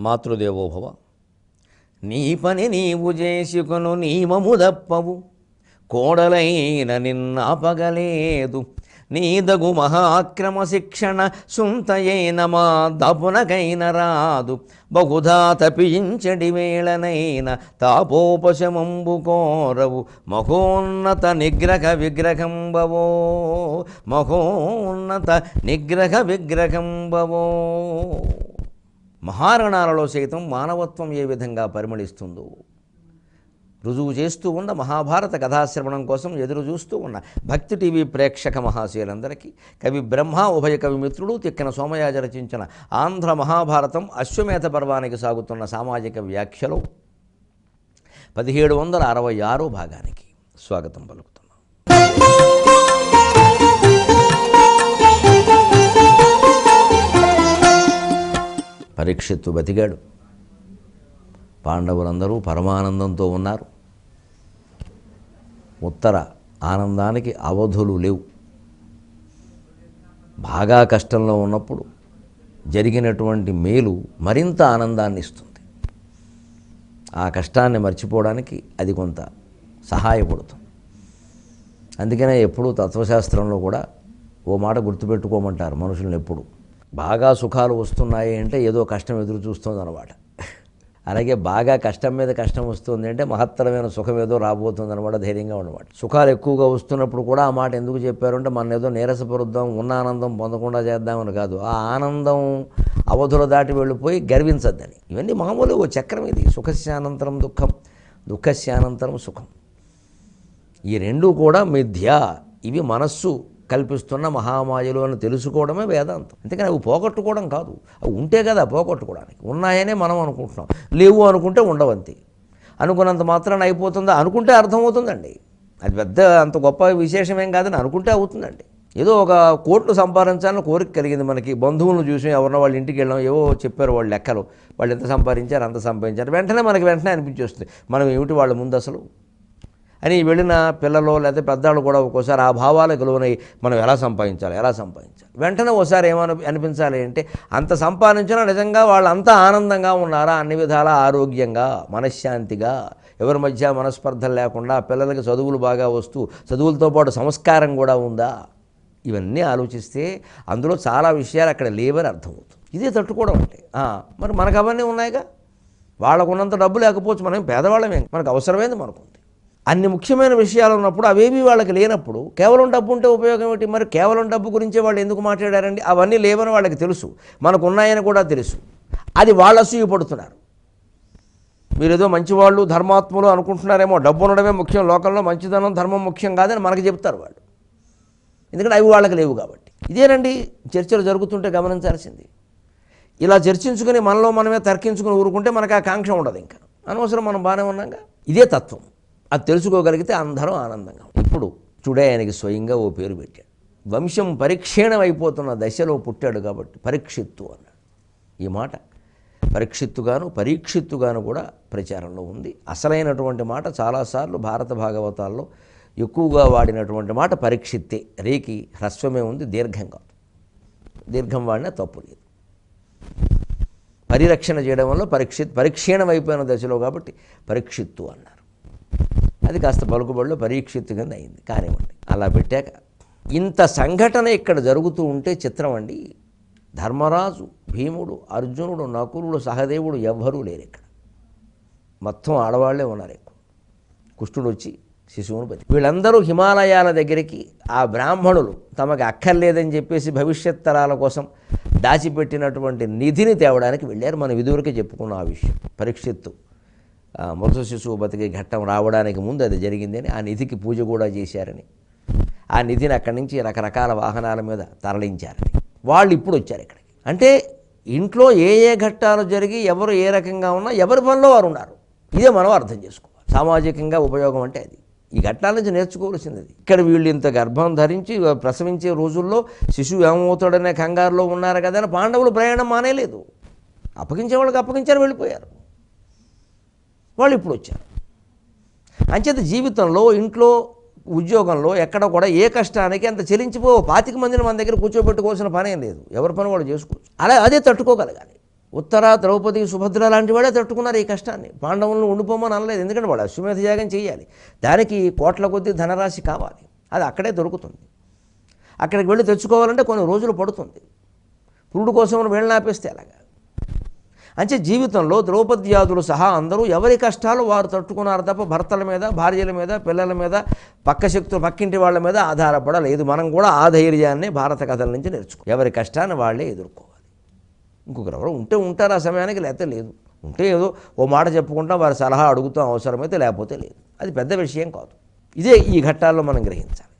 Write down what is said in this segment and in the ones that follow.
మాతృదేవోభవ. నీ పని నీవు చేసుకొను నీమము దప్పవు, కోడలైన నిన్నాపగలేదు. నీదగు మహాక్రమ శిక్షణ సుంతయైన మా దపునకైన రాదు. బహుధా తపించడి వేళనైన తాపోపశమంబు కోరవు. మహోన్నత నిగ్రహ విగ్రహంబవో, మహోన్నత నిగ్రహ విగ్రహంబవో. మహారణాలలో సైతం మానవత్వం ఏ విధంగా పరిమళిస్తుందో రుజువు చేస్తూ ఉన్న మహాభారత కథాశ్రవణం కోసం ఎదురు చూస్తూ ఉన్న భక్తి టీవీ ప్రేక్షక మహాశయులందరికీ కవి బ్రహ్మ ఉభయ కవి మిత్రుడు తిక్కన సోమయాజ రచించిన ఆంధ్ర మహాభారతం అశ్వమేధ పర్వానికి సాగుతున్న సామాజిక వ్యాఖ్యలో 1766 భాగానికి స్వాగతం పలుకుతున్నాం. పరీక్షిత్తు బతికాడు. పాండవులందరూ పరమానందంతో ఉన్నారు. ఉత్తర ఆనందానికి అవధులు లేవు. బాగా కష్టంలో ఉన్నప్పుడు జరిగినటువంటి మేలు మరింత ఆనందాన్ని ఇస్తుంది. ఆ కష్టాన్ని మర్చిపోవడానికి అది కొంత సహాయపడుతుంది. అందుకనే ఎప్పుడూ తత్వశాస్త్రంలో కూడా ఓ మాట గుర్తుపెట్టుకోమంటారు మనుషులను. ఎప్పుడు బాగా సుఖాలు వస్తున్నాయి అంటే ఏదో కష్టం ఎదురు చూస్తుంది అన్నమాట. అలాగే బాగా కష్టం మీద కష్టం వస్తుంది అంటే మహత్తరమైన సుఖం ఏదో రాబోతుంది అనమాట. ధైర్యంగా ఉన్నమాట. సుఖాలు ఎక్కువగా వస్తున్నప్పుడు కూడా ఆ మాట ఎందుకు చెప్పారు అంటే మన ఏదో నీరసపరుద్దాం, ఉన్న ఆనందం పొందకుండా చేద్దామని కాదు. ఆ ఆనందం అవధుల దాటి వెళ్ళిపోయి గర్వించద్దని. ఇవన్నీ మామూలు ఓ చక్రం ఇది. సుఖస్యానంతరం దుఃఖం, దుఃఖస్యానంతరం సుఖం. ఈ రెండూ కూడా మిథ్య. ఇవి మనస్సు కల్పిస్తున్న మహామాయలు అని తెలుసుకోవడమే వేదాంతం. అందుకని అవి పోగొట్టుకోవడం కాదు. అవి ఉంటే కదా పోగొట్టుకోవడానికి. ఉన్నాయనే మనం అనుకుంటున్నాం, లేవు అనుకుంటే ఉండవంతే. అనుకున్నంత మాత్రాన్ని అయిపోతుందా అనుకుంటే అర్థమవుతుందండి. అది పెద్ద అంత గొప్ప విశేషమేం కాదని అనుకుంటే అవుతుందండి. ఏదో ఒక కోట్లు సంపాదించాలని కోరిక కలిగింది మనకి. బంధువులను చూసి ఎవరన్నా వాళ్ళ ఇంటికి వెళ్ళాం, ఏవో చెప్పారు వాళ్ళు లెక్కలు, వాళ్ళు ఎంత సంపాదించారు అంత సంపాదించారు. వెంటనే అనిపించేస్తుంది మనం ఏమిటి వాళ్ళ ముందు అసలు అని. వెళ్ళిన పిల్లలు లేదా పెద్దవాళ్ళు కూడా ఒక్కోసారి ఆ భావాలకు లోనై మనం ఎలా సంపాదించాలి. వెంటనే ఒకసారి అనిపించాలి అంటే అంత సంపాదించినా నిజంగా వాళ్ళంతా ఆనందంగా ఉన్నారా, అన్ని విధాల ఆరోగ్యంగా మనశ్శాంతిగా, ఎవరి మధ్య మనస్పర్ధలు లేకుండా, పిల్లలకి చదువులు బాగా వస్తూ చదువులతో పాటు సంస్కారం కూడా ఉందా. ఇవన్నీ ఆలోచిస్తే అందులో చాలా విషయాలు అక్కడ లేవని అర్థమవుతుంది. ఇదే తట్టుకోవడం అంటే. మరి మనకు అవన్నీ ఉన్నాయిగా. వాళ్ళకున్నంత డబ్బు లేకపోవచ్చు, మనం పేదవాళ్ళమే, మనకు అవసరమైంది మనకుంది. అన్ని ముఖ్యమైన విషయాలు ఉన్నప్పుడు అవేమీ వాళ్ళకి లేనప్పుడు కేవలం డబ్బు ఉంటే ఉపయోగం ఏమిటి? మరి కేవలం డబ్బు గురించే వాళ్ళు ఎందుకు మాట్లాడారండి? అవన్నీ లేవని వాళ్ళకి తెలుసు, మనకు ఉన్నాయని కూడా తెలుసు. అది వాళ్ళు అసూయపడుతున్నారు. మీరేదో మంచివాళ్ళు ధర్మాత్ములు అనుకుంటున్నారేమో, డబ్బు ఉండడమే ముఖ్యం, లోకంలో మంచిదనం ధర్మం ముఖ్యం కాదని మనకు చెప్తారు వాళ్ళు. ఎందుకంటే అవి వాళ్ళకి లేవు కాబట్టి. ఇదేనండి చర్చలు జరుగుతుంటే గమనించాల్సింది. ఇలా చర్చించుకుని మనలో మనమే తర్కించుకుని ఊరుకుంటే మనకు ఆ కాంక్ష ఉండదు. ఇంకా అనవసరం, మనం బాగానే ఉన్నాగా. ఇదే తత్వం. అది తెలుసుకోగలిగితే అందరం ఆనందంగా. ఇప్పుడు చుడే ఆయనకి స్వయంగా ఓ పేరు పెట్టాడు. వంశం పరిక్షీణం అయిపోతున్న దశలో పుట్టాడు కాబట్టి పరీక్షిత్తు అన్నాడు. ఈ మాట పరీక్షిత్తుగాను కూడా ప్రచారంలో ఉంది. అసలైనటువంటి మాట చాలాసార్లు భారత భాగవతాల్లో ఎక్కువగా వాడినటువంటి మాట పరీక్షిత్తే. రేకి హ్రస్వమే ఉంది, దీర్ఘం కాదు. దీర్ఘం వాడినా తప్పు లేదు. పరిరక్షణ చేయడం వల్ల పరిక్షీణం అయిపోయిన దశలో కాబట్టి పరీక్షిత్తు అన్నారు. అది కాస్త పలుకుబడిలో పరీక్షిత్తు కింద అయింది. కానివ్వండి. అలా పెట్టాక ఇంత సంఘటన ఇక్కడ జరుగుతూ ఉంటే చిత్రం అండి. ధర్మరాజు, భీముడు, అర్జునుడు, నకులుడు, సహదేవుడు ఎవ్వరూ లేరు ఇక్కడ. మొత్తం ఆడవాళ్లే ఉన్నారు. ఎక్కువ కుష్ఠుడు వచ్చి శిశువును బతి. వీళ్ళందరూ హిమాలయాల దగ్గరికి ఆ బ్రాహ్మణులు తమకు అక్కర్లేదని చెప్పేసి భవిష్యత్ తరాల కోసం దాచిపెట్టినటువంటి నిధిని తేవడానికి వెళ్ళారు. మనం ఇదివరకే చెప్పుకున్నాం ఆ విషయం. పరీక్షిత్తు మృత శిశువు బతికే ఘట్టం రావడానికి ముందు అది జరిగిందని, ఆ నిధికి పూజ కూడా చేశారని, ఆ నిధిని అక్కడి నుంచి రకరకాల వాహనాల మీద తరలించారని. వాళ్ళు ఇప్పుడు వచ్చారు ఇక్కడికి. అంటే ఇంట్లో ఏ ఘట్టాలు జరిగి ఎవరు ఏ రకంగా ఉన్నా ఎవరి పనిలో వారు ఉన్నారు. ఇదే మనం అర్థం చేసుకోవాలి. సామాజికంగా ఉపయోగం అంటే అది. ఈ ఘట్టాల నుంచి నేర్చుకోవాల్సింది. ఇక్కడ వీళ్ళు ఇంత గర్భం ధరించి ప్రసవించే రోజుల్లో శిశువు ఏమవుతాడనే కంగారులో ఉన్నారు కదా అని పాండవులు ప్రయాణం మానేలేదు. అప్పగించే వాళ్ళకి అప్పగించారు, వెళ్ళిపోయారు. వాళ్ళు ఇప్పుడు వచ్చారు. అంచేత జీవితంలో, ఇంట్లో, ఉద్యోగంలో ఎక్కడ కూడా ఏ కష్టానికి అంత చెలించిపో 25 మందిని మన దగ్గర కూర్చోబెట్టుకోవాల్సిన పనేం లేదు. ఎవరి పని వాళ్ళు చేసుకోవచ్చు. అదే తట్టుకోగలగాలి. ఉత్తర, ద్రౌపది, సుభద్ర లాంటి వాడే తట్టుకున్నారు ఈ కష్టాన్ని. పాండవులను ఉండిపోమని అనలేదు, ఎందుకంటే వాడు అశ్వమేధ యాగం చేయాలి, దానికి కోట్ల కొద్దీ ధనరాశి కావాలి, అది అక్కడే దొరుకుతుంది. అక్కడికి వెళ్ళి తెచ్చుకోవాలంటే కొన్ని రోజులు పడుతుంది. పురుడు కోసం వెళ్ళి ఆపేస్తే అలాగా. అంటే జీవితంలో ద్రౌపద్యాదులు సహా అందరూ ఎవరి కష్టాలు వారు తట్టుకున్నారు తప్ప భర్తల మీద, భార్యల మీద, పిల్లల మీద, పక్కింటి వాళ్ళ మీద ఆధారపడలేదు. మనం కూడా ఆ ధైర్యాన్ని భారత కథల నుంచి నేర్చుకో. ఎవరి కష్టాన్ని వాళ్ళే ఎదుర్కోవాలి. ఇంకొకరు ఎవరు ఉంటే ఉంటారు ఆ సమయానికి, లేకపోతే లేదు. ఉంటే ఏదో ఓ మాట చెప్పుకుంటాం, వారి సలహా అడుగుతాం అవసరమైతే, లేకపోతే లేదు. అది పెద్ద విషయం కాదు. ఇదే ఈ ఘట్టాల్లో మనం గ్రహించాలి.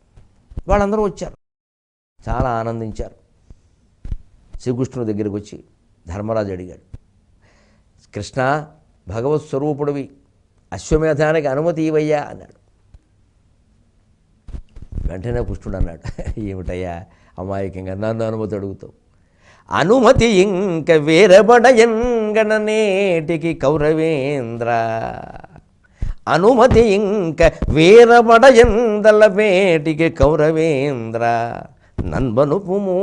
వాళ్ళందరూ వచ్చారు, చాలా ఆనందించారు. శ్రీకృష్ణుడి దగ్గరికి వచ్చి ధర్మరాజు అడిగాడు, కృష్ణ, భగవత్ స్వరూపుడివి, అశ్వమేధానికి అనుమతి ఇవయ్యా అన్నాడు. వెంటనే కృష్ణుడు అన్నాడు, ఏమిటయ్యా అమాయకంగా నన్ను అనుమతి అడుగుతావు? అనుమతి ఇంక వేరబడయంగణనేటికి కౌరవేంద్ర, అనుమతి ఇంక వేరబడయందలపేటికి కౌరవేంద్ర, నన్బనుపుము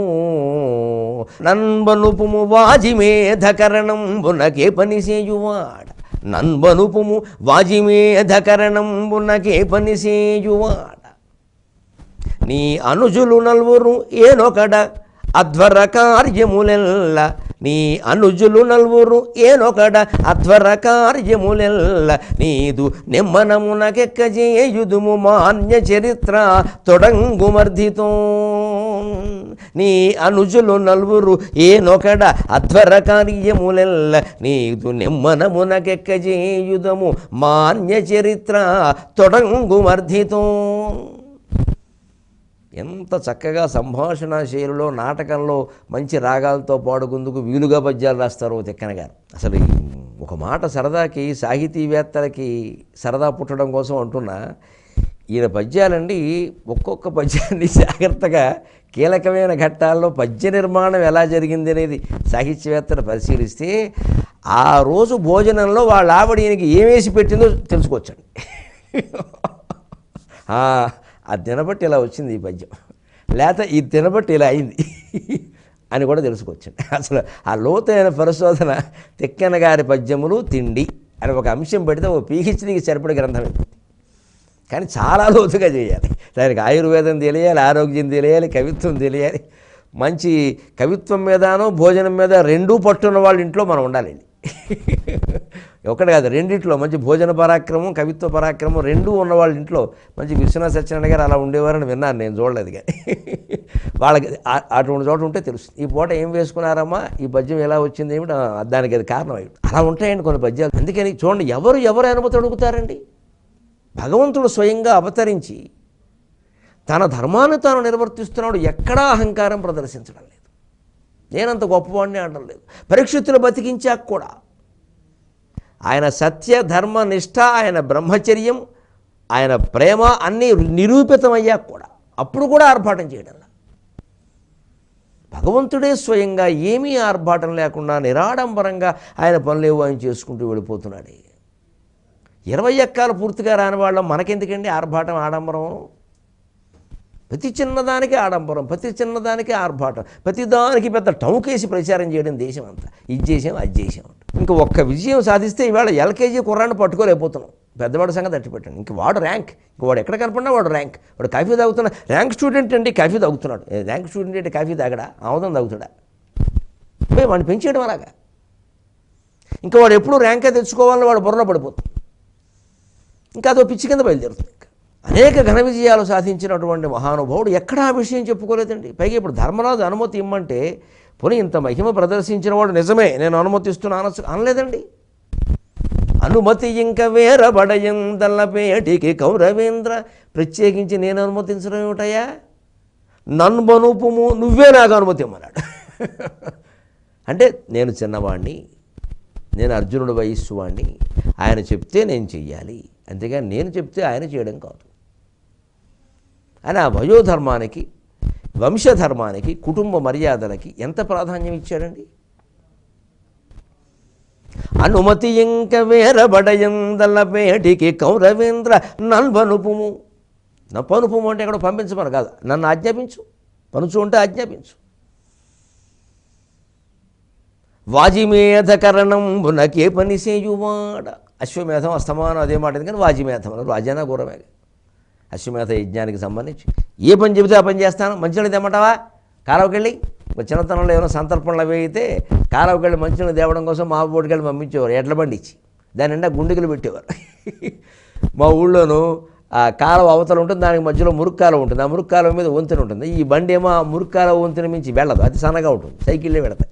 వాజిమేధకరణంబునకే పనిసేయువాడ, నన్బనుపుము వాజిమేధకరణంబునకే పనిసేయువాడ, నీ అనుజులు నల్వురు ఏనొకడ అధ్వర కార్యములెల్ల, నీ అనుజులు నల్వురు ఏనొకడ అధ్వర కార్యములెల్ల, నీదు నెమ్మనమునకెక్కజేయుదుము మాన్య చరిత్ర తొడంగుమర్ధితో, నీ అనుజులు నల్వురు ఏనొకడ అధ్వర కార్యములెల్ల, నీదు నెమ్మనమునకెక్కజేయుదము మాన్య చరిత్ర తొడంగుమర్ధితో. ఎంత చక్కగా సంభాషణ శైలిలో, నాటకంలో మంచి రాగాలతో పాడుకుందుకు వీలుగా పద్యాలు రాస్తారు తిక్కన గారు. అసలు ఒక మాట సరదాకి, సాహితీవేత్తలకి సరదా పుట్టడం కోసం అంటున్నా, ఈయన పద్యాలండి ఒక్కొక్క పద్యాన్ని జాగ్రత్తగా కీలకమైన ఘట్టాల్లో పద్య నిర్మాణం ఎలా జరిగింది అనేది సాహిత్యవేత్తలు పరిశీలిస్తే ఆ రోజు భోజనంలో వాళ్ళ ఆవిడ ఈయనకి ఏమేసి పెట్టిందో తెలుసుకోవచ్చండి. ఆ తినబట్టి ఇలా వచ్చింది ఈ పద్యం, లేకపోతే ఈ తినబట్టి ఇలా అయింది అని కూడా తెలుసుకోవచ్చండి. అసలు ఆ లోతైన పరిశోధన తిక్కన గారి పద్యములు తిండి అని ఒక అంశం పెడితే ఓ పీహెచ్డీకి సరిపడే గ్రంథం అయిపోతుంది. కానీ చాలా లోతుగా చేయాలి. దానికి ఆయుర్వేదం తెలియాలి, ఆరోగ్యం తెలియాలి, కవిత్వం తెలియాలి. మంచి కవిత్వం మీదనో భోజనం మీద రెండూ పట్టున్న వాళ్ళ ఇంట్లో మనం ఉండాలండి. ఒకటి కాదు, రెండిట్లో మంచి భోజన పరాక్రమం, కవిత్వ పరాక్రమం రెండూ ఉన్న వాళ్ళ ఇంట్లో మంచి విశ్వనాథ సత్యనారాయణ గారు అలా ఉండేవారని విన్నాను, నేను చూడలేదు. కానీ వాళ్ళకి అటువంటి చోట ఉంటే తెలుస్తుంది. ఈ పూట ఏం వేసుకున్నారమ్మా, ఈ పద్యం ఎలా వచ్చింది ఏమిటి, దానికి అది కారణం అయ్యి అలా ఉంటాయండి కొన్ని పద్యాలు. అందుకని చూడండి, ఎవరు అనుమతి అడుగుతారండి? భగవంతుడు స్వయంగా అవతరించి తన ధర్మాన్ని తాను నిర్వర్తిస్తున్నాడు. ఎక్కడా అహంకారం ప్రదర్శించడం లేదు. నేనంత గొప్పవాడిని అనడం లేదు. పరీక్షితులు బతికించాక కూడా ఆయన సత్య ధర్మ నిష్ఠ, ఆయన బ్రహ్మచర్యం, ఆయన ప్రేమ అన్నీ నిరూపితమయ్యాక కూడా అప్పుడు కూడా ఆర్భాటం చేయడం. భగవంతుడే స్వయంగా ఏమీ ఆర్భాటం లేకుండా నిరాడంబరంగా ఆయన పనులేవో ఆయన చేసుకుంటూ వెళ్ళిపోతున్నాడు. 20 ఎక్కాలు పూర్తిగా రాని వాళ్ళం మనకెందుకండి ఆర్భాటం, ఆడంబరం? ప్రతి చిన్నదానికి ఆడంబరం, ప్రతి చిన్నదానికి ఆర్భాటం, ప్రతిదానికి పెద్ద టౌకేసి ప్రచారం చేయడం దేశం అంతా. ఇది చేసాం, అది చేసాం. ఇంకా ఒక్క విజయం సాధిస్తే ఇవాళ ఎల్కేజీ కుర్రాన్ని పట్టుకోలేకపోతున్నాం. పెద్దవాడి సంగతి అట్టిపెట్టండి. ఇంక వాడు ర్యాంక్, ఇంక వాడు ఎక్కడ కనపడినా వాడు ర్యాంక్. వాడు కాఫీ తాగుతున్నా, ర్యాంక్ స్టూడెంట్ అండి కాఫీ తాగుతున్నాడు. ర్యాంక్ స్టూడెంట్ అంటే కాఫీ తాగడా, ఆముదం తాగుతాడా? వాడిని పెంచేయడం అలాగా. ఇంకా వాడు ఎప్పుడు ర్యాంకే తెచ్చుకోవాలని వాడు బుర్రలో పడిపోతుంది. ఇంకా అదో పిచ్చి కింద బయలుదేరుతుంది. అనేక ఘన విజయాలు సాధించినటువంటి మహానుభావుడు ఎక్కడా ఆ విషయం చెప్పుకోలేదండి. పైగా ఇప్పుడు ధర్మరాజు అనుమతి ఇమ్మంటే, పోనీ ఇంత మహిమ ప్రదర్శించిన వాడు నిజమే నేను అనుమతిస్తున్నాను అనలేదండి. అనుమతి ఇంక వేరబడయందల్లపేటికి కౌరవేంద్ర, ప్రత్యేకించి నేను అనుమతించడం ఏమిటయ్యా, నన్బనుపుము, నువ్వే నాకు అనుమతి ఇమ్మన్నాడు. అంటే నేను చిన్నవాణ్ణి, నేను అర్జునుడి వయస్సు వాణ్ణి, ఆయన చెప్తే నేను చెయ్యాలి, అంతేగాని నేను చెప్తే ఆయన చేయడం కాదు అని ఆ వయోధర్మానికి, వంశధర్మానికి, కుటుంబ మర్యాదలకి ఎంత ప్రాధాన్యం ఇచ్చాడండి. అనుమతి ఇంక వేరబడయందల్లపేటికి కౌరవేంద్ర నన్బనుపుము. నా పనుపుము అంటే ఎక్కడ పంపించమని కాదు, నన్ను ఆజ్ఞాపించు, పనుచు ఉంటే ఆజ్ఞాపించు. వాజిమేధకరణంబునకే పని చేయువాడ. అశ్వమేధం అస్తమానం అదే మాట, కానీ వాజిమేధం రాజానా గురమే. అశ్వమేధ యజ్ఞానికి సంబంధించి ఏ పని చెబితే ఆ పని చేస్తాను. మంచినీళ్ళు తెమ్మంటావా, కాలువకెళ్ళి. చిన్నతనంలో ఏమైనా సంతర్పణలు అవి అయితే కాలువకెళ్ళి మంచినీళ్ళు తేవడం కోసం మా బోటికెళ్ళి పంపించేవారు, ఎడ్ల బండి ఇచ్చి. దాని నిండా గుండెలు పెట్టేవారు. మా ఊళ్ళోనూ ఆ కాలువ అవతల ఉంటుంది, దానికి మధ్యలో మురుక్కాలువ ఉంటుంది. ఆ మురుక్కాలువ మీద వంతెన ఉంటుంది. ఈ బండి ఏమో ఆ మురుక్కాలువ వంతెన మించి వెళ్ళదు, అది సన్నగా ఉంటుంది, సైకిళ్ళే వెళతాయి.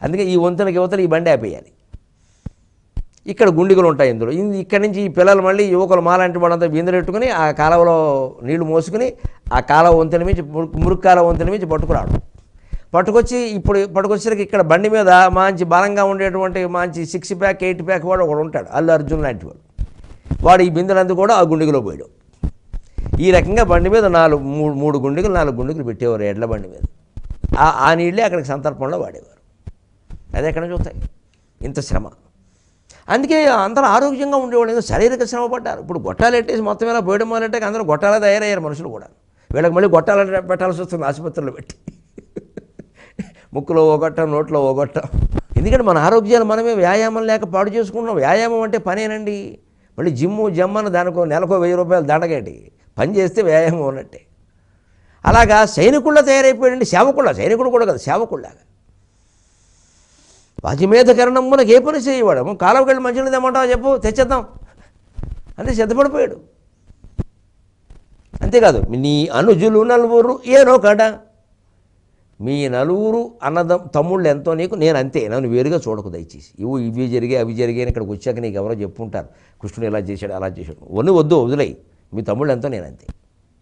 అందుకే ఈ వంతెనకి యువతలు ఈ బండి ఆపేయాలి. ఇక్కడ గుండిగలు ఉంటాయి ఇందులో. ఇక్కడి నుంచి ఈ పిల్లలు మళ్ళీ యువకులు మాలాంటి వాళ్ళంతా బిందెట్టుకుని ఆ కాలువలో నీళ్లు మోసుకుని ఆ కాలువ వంతెన మించి మురుక్కాలువ వంతెన మించి పట్టుకురావడం. పట్టుకొచ్చేసరికి ఇక్కడ బండి మీద మంచి బలంగా ఉండేటువంటి మంచి 6 ప్యాక్ 8 ప్యాక్ వాడు ఒకడు ఉంటాడు, అల్లు అర్జున్ లాంటి వాడు ఈ బిందెలంతా కూడా ఆ గుండిగలో పోయాడు. ఈ రకంగా బండి మీద 3 గుండిగలు 4 గుండిగలు పెట్టేవారు ఎడ్ల బండి మీద. ఆ నీళ్ళే అక్కడికి సంతర్పణలో వాడేవారు. అది ఎక్కడ చూస్తాయి ఇంత శ్రమ. అందుకే అందరూ ఆరోగ్యంగా ఉండేవాళ్ళు, ఏదో శారీరక శ్రమ పడ్డారు. ఇప్పుడు గొట్టాలు పెట్టేసి మొత్తం ఇలా పోయడం మొదలెట్టాక అందరూ గొట్టాలా తయారయ్యారు మనుషులు కూడా. వీళ్ళకి మళ్ళీ గొట్టాలు పెట్టాల్సి వస్తుంది ఆసుపత్రులు పెట్టి, ముక్కులో ఓగొట్టం నోట్లో ఓగొట్టం. ఎందుకంటే మన ఆరోగ్యాలు మనమే వ్యాయామం లేక పాడు చేసుకుంటున్నాం. వ్యాయామం అంటే పనేనండి. మళ్ళీ జమ్మని దానికో నెలకో 1000 రూపాయలు దండగేంటి, పని చేస్తే వ్యాయామం ఉన్నట్టే. అలాగా సైనికుళ్ళ తయారైపోయాడండి, సైనికుడు కూడా కదా, సేవకుళ్ళలాగా. వాజిమేధకరణంబునకే పని చేయవాడు. కాలువకెళ్ళి మంచినీళ్ళు తెమ్మంటావా చెప్పు, తెచ్చేద్దాం అంటే సిద్ధపడిపోయాడు. అంతేకాదు, నీ అనుజులు 4 ఏనో కాడ. మీ 4 తమ్ముళ్ళు ఎంతో నీకు, నేను అంతే, నన్ను వేరుగా చూడకు దయచేసి. ఇవి జరిగాయి అవి జరిగాయి ఇక్కడికి వచ్చాక నీకు ఎవరో చెప్పుంటారు, కృష్ణుడు ఇలా చేశాడు అలా చేశాడు. వద్దు వదిలేయి, మీ తమ్ముళ్ళు ఎంతో నేను అంతే.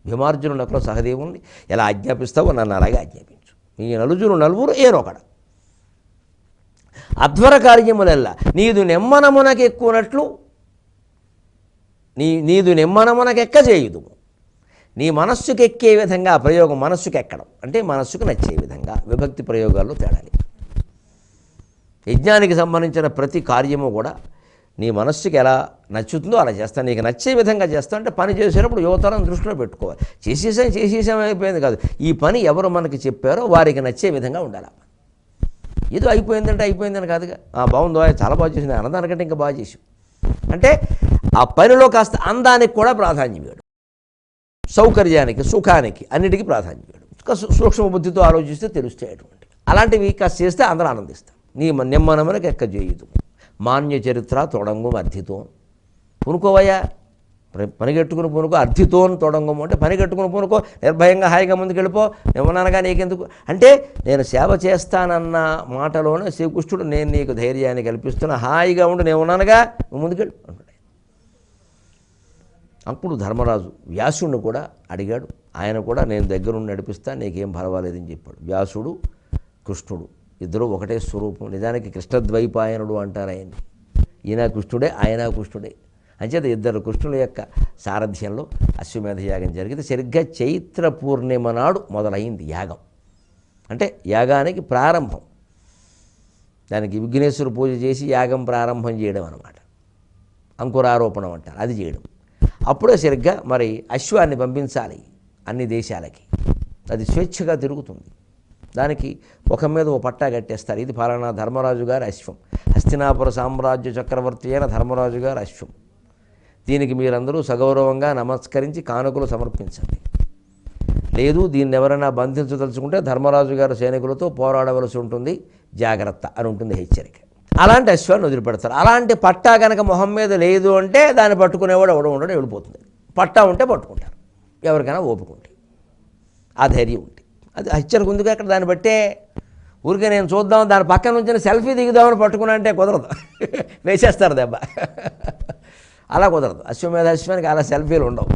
భీమార్జునుడు అక్కడ సహదేవుని ఎలా ఆజ్ఞాపిస్తావో నన్ను అలాగే ఆజ్ఞాపించు. మీ నలుజులు 4 ఏనో కాడ. అధ్వర కార్యములెల్లా నీదు నెమ్మనమునకెక్కునట్లు నీదు నెమ్మనమునకెక్క చేయుదు. నీ మనస్సుకు ఎక్కే విధంగా ప్రయోగం, మనస్సుకు ఎక్కడం అంటే మనస్సుకు నచ్చే విధంగా. విభక్తి ప్రయోగాల్లో తేడాలి. యజ్ఞానికి సంబంధించిన ప్రతి కార్యము కూడా నీ మనస్సుకి ఎలా నచ్చుతుందో అలా చేస్తాను, నీకు నచ్చే విధంగా చేస్తాను. అంటే పని చేసేటప్పుడు యువతరం దృష్టిలో పెట్టుకోవాలి. చేసేసాం అయిపోయింది కాదు, ఈ పని ఎవరు మనకి చెప్పారో వారికి నచ్చే విధంగా ఉండాలి. ఏదో అయిపోయిందంటే అయిపోయిందని కాదుగా, బాగుందో చాలా బాగా చేసింది, అన్నదానికంటే ఇంకా బాగా చేసాం అంటే ఆ పనిలో కాస్త అందానికి కూడా ప్రాధాన్యం ఇవ్వడు, సౌకర్యానికి సుఖానికి అన్నిటికీ ప్రాధాన్యం ఇవ్వడు. సూక్ష్మ బుద్ధితో ఆలోచిస్తే తెలుస్తాయి అటువంటి. అలాంటివి కాస్త చేస్తే అందరూ ఆనందిస్తారు. నీ నిమ్మనమునకు ఎక్క చేయదు. మాన్య చరిత్ర తొడంగు అర్థితో. పునుకోవయ్యా, పనిగట్టుకుని పూనుకో. అర్థితోని తొడంగము అంటే పనిగట్టుకుని పూనుకో, నిర్భయంగా హాయిగా ముందుకు వెళ్ళిపో. నిమ్మనగా నీకెందుకు అంటే నేను సేవ చేస్తానన్న మాటలోనే శ్రీకృష్ణుడు నేను నీకు ధైర్యాన్ని కల్పిస్తున్నా, హాయిగా ఉండు, నేను ఉన్నానుగా, నువ్వు ముందుకెళ్ళు అంటాడు. అప్పుడు ధర్మరాజు వ్యాసుడిని కూడా అడిగాడు. ఆయన కూడా నేను దగ్గరుండి నడిపిస్తాను, నీకేం పర్వాలేదని చెప్పాడు. వ్యాసుడు కృష్ణుడు ఇద్దరు ఒకటే స్వరూపం. నిజానికి కృష్ణద్వైపాయనుడు అంటారు ఆయన్ని. ఈయన కృష్ణుడే ఆయన కృష్ణుడే. అంచేత ఇద్దరు కృష్ణుల యొక్క సారథ్యంలో అశ్వమేధ యాగం జరిగింది. సరిగ్గా చైత్ర పూర్ణిమ నాడు మొదలైంది యాగం. అంటే యాగానికి ప్రారంభం, దానికి విఘ్నేశ్వర పూజ చేసి యాగం ప్రారంభం చేయడం అన్నమాట. అంకురారోపణం అంటారు, అది చేయడం. అప్పుడే సరిగ్గా మరి అశ్వాన్ని పంపించాలి అన్ని దేశాలకి. అది స్వేచ్ఛగా తిరుగుతుంది. దానికి ముఖం మీద ఓ పట్టా కట్టేస్తారు, ఇది ఫలానా ధర్మరాజు గారి అశ్వం, హస్తినాపుర సామ్రాజ్య చక్రవర్తి అయిన ధర్మరాజు గారి అశ్వం, దీనికి మీరందరూ సగౌరవంగా నమస్కరించి కానుకలు సమర్పించండి. లేదు దీన్ని ఎవరైనా బంధించదలుచుకుంటే ధర్మరాజు గారి సైనికులతో పోరాడవలసి ఉంటుంది, జాగ్రత్త అని ఉంటుంది హెచ్చరిక. అలాంటి అశ్వాన్ని వదిలిపెడతారు. అలాంటి పట్టా కనుక మొహం మీద లేదు అంటే దాన్ని పట్టుకునేవాడు ఎవడో ఉండడం వెళ్ళిపోతుంది. పట్టా ఉంటే పట్టుకుంటారు, ఎవరికైనా ఓపుకుంటే, ఆ ధైర్యం ఉంటే. అది హెచ్చరిక ఉందిగా అక్కడ. దాన్ని బట్టే ఊరికే నేను చూద్దాం, దాని పక్కన నుంచి సెల్ఫీ దిగుదామని పట్టుకున్నా అంటే కుదరదు, వేసేస్తారు దెబ్బ. అలా కుదరదు. అశ్వానికి అలా సెల్ఫీలు ఉండవు.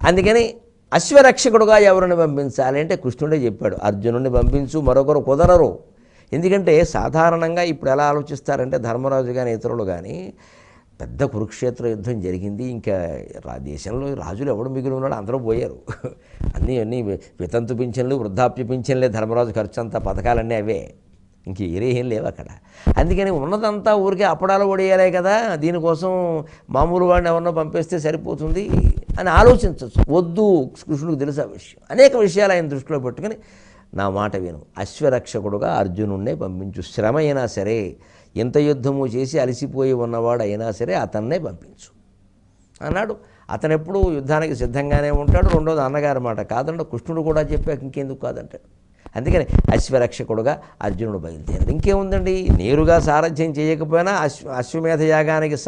అందుకని అశ్వరక్షకుడుగా ఎవరిని పంపించాలి అంటే కృష్ణుడే చెప్పాడు, అర్జునుడిని పంపించు, మరొకరు కుదరరు. ఎందుకంటే సాధారణంగా ఇప్పుడు ఎలా ఆలోచిస్తారంటే ధర్మరాజు కానీ ఇతరులు కానీ, పెద్ద కురుక్షేత్ర యుద్ధం జరిగింది, ఇంకా దేశంలో రాజులు ఎవడు మిగిలి ఉన్నాడు, అందరూ పోయారు. అన్నీ వితంతు పింఛన్లు, వృద్ధాప్య పింఛన్లే ధర్మరాజు ఖర్చు అంతా, పథకాలన్నీ అవే, ఇంక ఏరేం లేవు అక్కడ. అందుకని ఉన్నదంతా ఊరికే అప్పడాలు ఒడియాలే కదా, దీనికోసం మామూలు వాడిని ఎవరినో పంపిస్తే సరిపోతుంది అని ఆలోచించవచ్చు. వద్దు, కృష్ణుడికి తెలుసు ఆ విషయం. అనేక విషయాలు ఆయన దృష్టిలో పెట్టుకుని నా మాట విను, అశ్వరక్షకుడుగా అర్జునుడినే పంపించు. శ్రమ అయినా సరే, ఎంత యుద్ధము చేసి అలసిపోయి ఉన్నవాడు అయినా సరే అతన్నే పంపించు అన్నాడు. అతను ఎప్పుడూ యుద్ధానికి సిద్ధంగానే ఉంటాడు. రెండోది అన్నగారి మాట కాదంటే కృష్ణుడు కూడా చెప్పాక ఇంకెందుకు కాదంటాడు. అందుకని అశ్వరక్షకుడుగా అర్జునుడు బయలుదేరాడు. ఇంకేముందండి, నేరుగా సారథ్యం చేయకపోయినా అశ్వమేధ యాగానికి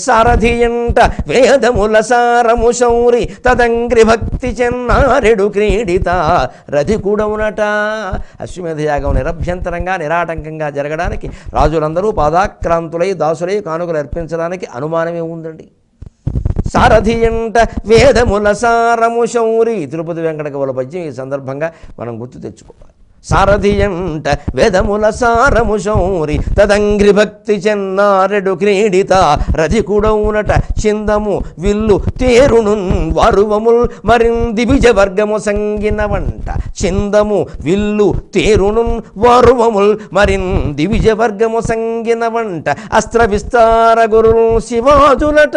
సారథియంట వేదముల సారము శౌరి తదంగ్రి భక్తి చెన్నారెడు క్రీడిత రథి కూడవునట. అశ్వమేధ యాగం నిరభ్యంతరంగా నిరాటంకంగా జరగడానికి రాజులందరూ పాదాక్రాంతులై దాసులై కానుకలు అర్పించడానికి అనుమానమే ఉందండి. సారథియంట వేదముల సారము శౌరి, తిరుపతి వెంకట కవుల పద్యం ఈ సందర్భంగా మనం గుర్తు తెచ్చుకోవాలి. సారథియంట వేదముల సారము శౌరి తదంగ్రి భక్తి చెన్నారెడు క్రీడిత రథి కూడవునట. చిందము విల్లు తేరును వరువముల్ మరింది విజవర్గము సంగిన వంట. చిందము విల్లు తేరును వరువముల్ మరింది విజవర్గము సంగిన వంట. అస్త్ర విస్తార గురులు శివాజులట.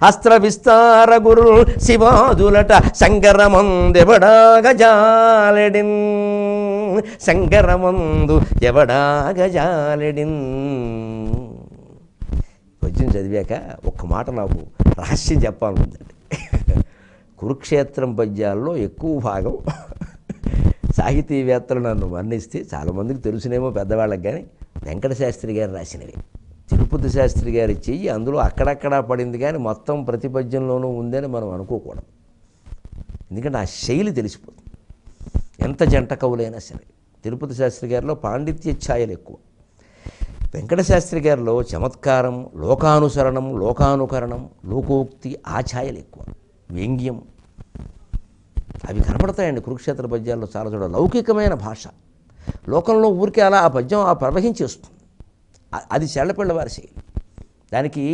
అస్త్ర విస్తార గురులు శివాజులట. సంగరమందెవడాగజాలెడిన్, సంగరమందు ఎవడాగజాలెడిన్. పద్యం చదివాక ఒక్క మాట నాకు రహస్యం చెప్పాలనుందండి. కురుక్షేత్రం పద్యాల్లో ఎక్కువ భాగం సాహితీవేత్తలు నన్ను వర్ణిస్తే చాలామందికి తెలుసునేమో పెద్దవాళ్ళకి, కానీ వెంకటశాస్త్రి గారు రాసినవి. తిరుపతి శాస్త్రి గారి చెయ్యి అందులో అక్కడక్కడా పడింది, కానీ మొత్తం ప్రతి పద్యంలోనూ ఉందని మనం అనుకోకూడదు. ఎందుకంటే ఆ శైలి తెలిసిపోతుంది. ఎంత జంట కవులైనా సరే తిరుపతి శాస్త్రి గారిలో పాండిత్య ఛాయలు ఎక్కువ. వెంకటశాస్త్రి గారిలో చమత్కారం, లోకానుసరణం, లోకానుకరణం, లోకోక్తి ఆ ఛాయలు ఎక్కువ. వ్యంగ్యం అవి కనపడతాయండి కురుక్షేత్ర పద్యాల్లో. చాలా చూడ లౌకికమైన భాష లోకంలో ఊరికే అలా ఆ పద్యం ఆ ప్రవహించి వస్తుంది. అది చెళ్ళపిళ్ళ వారి శైలి. దానికి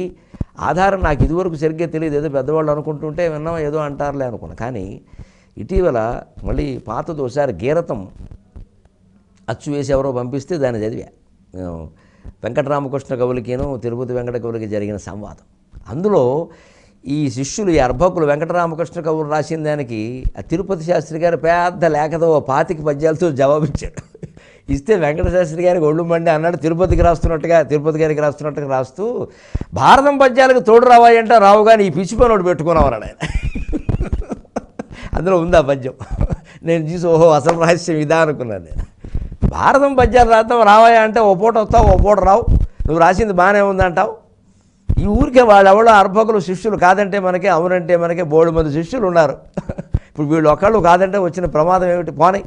ఆధారం నాకు ఇదివరకు సరిగ్గా తెలియదు, ఏదో పెద్దవాళ్ళు అనుకుంటుంటే విన్నాం ఏదో అంటారులే అనుకున్నా. కానీ ఇటీవల మళ్ళీ పాతది ఒకసారి గీరతం అచ్చు వేసి ఎవరో పంపిస్తే దాన్ని చదివా. వెంకటరామకృష్ణ కవులకిను తిరుపతి వెంకట కవులకి జరిగిన సంవాదం. అందులో ఈ శిష్యులు, ఈ అర్భకులు వెంకటరామకృష్ణ కవులు రాసిన దానికి ఆ తిరుపతి శాస్త్రి గారు పెద్ద లేఖతో 25 పద్యాలతో జవాబిచ్చాడు. ఇస్తే వెంకటశాస్త్రి గారికి ఒళ్ళు మండి అన్నాడు, తిరుపతి గారికి రాస్తున్నట్టుగా రాస్తూ భారతం పద్యాలకు తోడు రావాయంటే రావు, కానీ ఈ పిచ్చి పనోడు పెట్టుకున్నావు అన్నాడు ఆయన. అందులో ఉంది ఆ పద్యం. నేను చూసి ఓహో అసలు రహస్యం ఇదా అనుకున్నాను నేను. భారతం పద్యాలు రాస్తావు రావాయా అంటే ఓ పూట వస్తావు ఓ పూట రావు, నువ్వు రాసింది బాగానే ఉందంటావు. ఈ ఊరికే వాళ్ళెవడో అర్భకులు శిష్యులు కాదంటే మనకే, అవునంటే మనకే 3 మంది శిష్యులు ఉన్నారు. ఇప్పుడు వీళ్ళు ఒకళ్ళు కాదంటే వచ్చిన ప్రమాదం ఏమిటి? పోనీ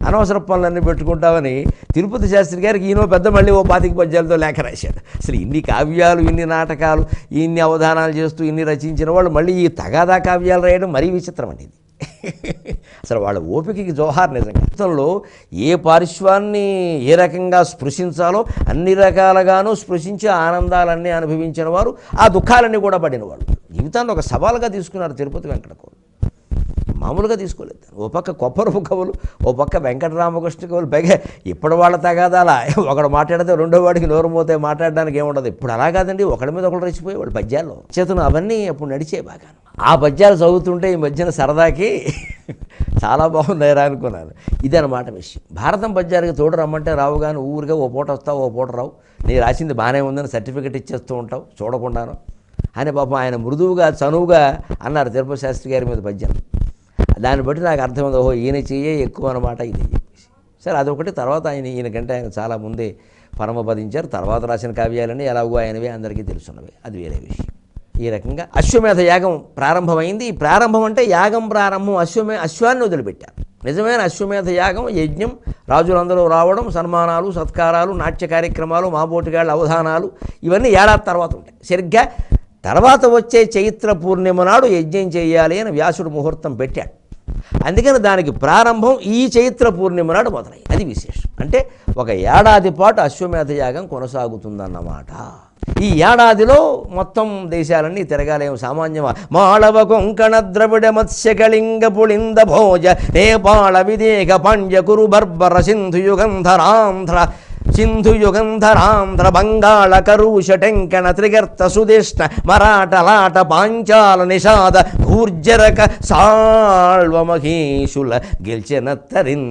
అనవసర పనులన్నీ పెట్టుకుంటామని తిరుపతి శాస్త్రి గారికి ఈయన పెద్ద మళ్ళీ ఓ 25 పద్యాలతో లేఖ రాశాడు. అసలు ఇన్ని కావ్యాలు, ఇన్ని నాటకాలు, ఇన్ని అవధానాలు చేస్తూ ఇన్ని రచించిన వాళ్ళు మళ్ళీ ఈ తగాదా కావ్యాలు రాయడం మరీ విచిత్రం అండి ఇది. అసలు వాళ్ళ ఓపికకి జోహార్ నిజంగా. జీవితంలో ఏ పార్శ్వాన్ని ఏ రకంగా స్పృశించాలో అన్ని రకాలుగానూ స్పృశించి ఆనందాలన్నీ అనుభవించిన వారు, ఆ దుఃఖాలన్నీ కూడా పడిన వాళ్ళు. జీవితాన్ని ఒక సవాలుగా తీసుకున్నారు తిరుపతి వెంకట కవులు, మామూలుగా తీసుకోలేదు. ఓ పక్క కొప్పరపు కవులు, ఓ పక్క వెంకటరామకృష్ణ కవులు. పైగా ఇప్పుడు వాళ్ళ తగాదాలా, ఒకడు మాట్లాడితే రెండో వాడికి నోరు మోతే మాట్లాడడానికి ఏముండదు. ఇప్పుడు అలా కాదండి, ఒకడి మీద ఒకడు రెచ్చిపోయి వాళ్ళు పద్యాల్లో చేతును అవన్నీ అప్పుడు నడిచే బాగా. ఆ పద్యాలు చదువుతుంటే ఈ మధ్యన సరదాకి చాలా బాగుందరా అనుకున్నాను. ఇదన్నమాట విషయం. భారతం పద్యానికి తోడు రమ్మంటే రావు, కానీ ఊరిగా ఓ పూట వస్తావు ఓ పూట రావు, నీ రాసింది బాగానే ఉందని సర్టిఫికెట్ ఇచ్చేస్తూ ఉంటావు చూడకుండాను అని పాపం ఆయన మృదువుగా చనువుగా అన్నారు తిరుపతి శాస్త్రి గారి మీద పద్యం. దాన్ని బట్టి నాకు అర్థమైంది, ఓహో ఈయన చెయ్యే ఎక్కువ అనమాట ఇది చెప్పేసి. సరే అదొకటి. తర్వాత ఈయనకంటే ఆయన చాలా ముందే పరమపదించారు. తర్వాత రాసిన కావ్యాలన్నీ ఎలాగో ఆయనవే, అందరికీ తెలుసున్నవే, అది వేరే విషయం. ఈ రకంగా అశ్వమేధ యాగం ప్రారంభమైంది. ఈ ప్రారంభం అంటే యాగం ప్రారంభం, అశ్వాన్ని వదిలిపెట్టారు. నిజమైన అశ్వమేధ యాగం యజ్ఞం, రాజులందరూ రావడం, సన్మానాలు సత్కారాలు, నాట్య కార్యక్రమాలు, మాబోటిగాళ్ళ అవధానాలు, ఇవన్నీ ఏడాది తర్వాత ఉంటాయి. సరిగ్గా తర్వాత వచ్చే చైత్ర పూర్ణిమ నాడు యజ్ఞం చేయాలి అని వ్యాసుడు ముహూర్తం పెట్టాడు. అందుకని దానికి ప్రారంభం ఈ చైత్ర పూర్ణిమ నాడు మొదలైంది. అది విశేషం. అంటే ఒక ఏడాది పాటు అశ్వమేధ యాగం కొనసాగుతుందన్నమాట. ఈ ఏడాదిలో మొత్తం దేశాలన్నీ తిరగాలేము సామాన్యమా. మాళవ కొంకణ ద్రవిడ మత్స్య కళింగ పుళింద భోజ నేపాళ విదేహ పాండ్య కురు బర్బర సింధు యుగంధరాంధ్ర సింధు యుగంధరాంధ్ర బంగాళ కరుష టెంకణ త్రిగర్త సుదేష్ణ మరాఠ లాట పాంచాల నిషాద ఊర్జరక సాళ్వ మహేషుల గెలిచెనత్తరిన్.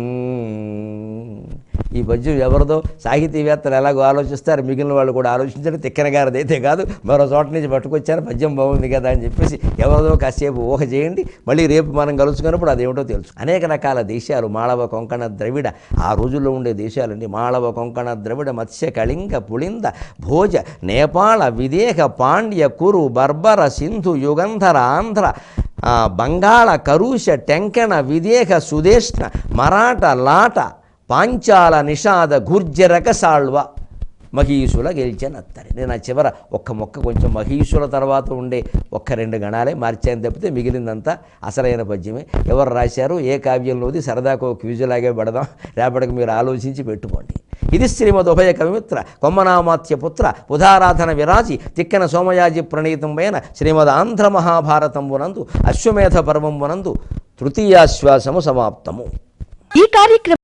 ఈ పద్యం ఎవరిదో సాహితీవేత్తలు ఎలాగో ఆలోచిస్తారు, మిగిలిన వాళ్ళు కూడా ఆలోచించండి. తిక్కన గారిది అయితే కాదు, మరో చోట నుంచి పట్టుకొచ్చారు, పద్యం బాగుంది కదా అని చెప్పేసి ఎవరిదో కాసేపు ఊహ చేయండి. మళ్ళీ రేపు మనం కలుసుకున్నప్పుడు అదేమిటో తెలుసు. అనేక రకాల దేశాలు, మాళవ కొంకణ ద్రవిడ, ఆ రోజుల్లో ఉండే దేశాలండి. మాళవ కొంకణ ద్రవిడ మత్స్య కళింగ పుళింద భోజ నేపాళ విదేహ పాండ్య కురు బర్బర సింధు యుగంధర ఆంధ్ర బంగాళ కరుష టెంకణ విదేహ సుదేష్ణ మరాఠ లాట పాంచాల నిషాద గుర్జరక సాళ్వ మహీషుల గెలిచెనత్తరి. నేను ఆ చివర ఒక్క మొక్క కొంచెం మహీషుల తర్వాత ఉండే ఒక్క 2 గణాలే మార్చాను తప్పితే మిగిలిందంతా అసలైన పద్యమే. ఎవరు రాశారు, ఏ కావ్యంలోది, సరదాకు క్విజులాగే పడదాం. రేపటికి మీరు ఆలోచించి పెట్టుకోండి. ఇది శ్రీమద్ ఉభయ కవిమిత్ర కొమ్మనామాత్య పుత్ర ఉదారాధన విరాజి తిక్కన సోమయాజి ప్రణీతంబైన శ్రీమద్ ఆంధ్ర మహాభారతంబునందు అశ్వమేధ పర్వంబునందు తృతీయాశ్వాసము సమాప్తము. ఈ కార్యక్రమం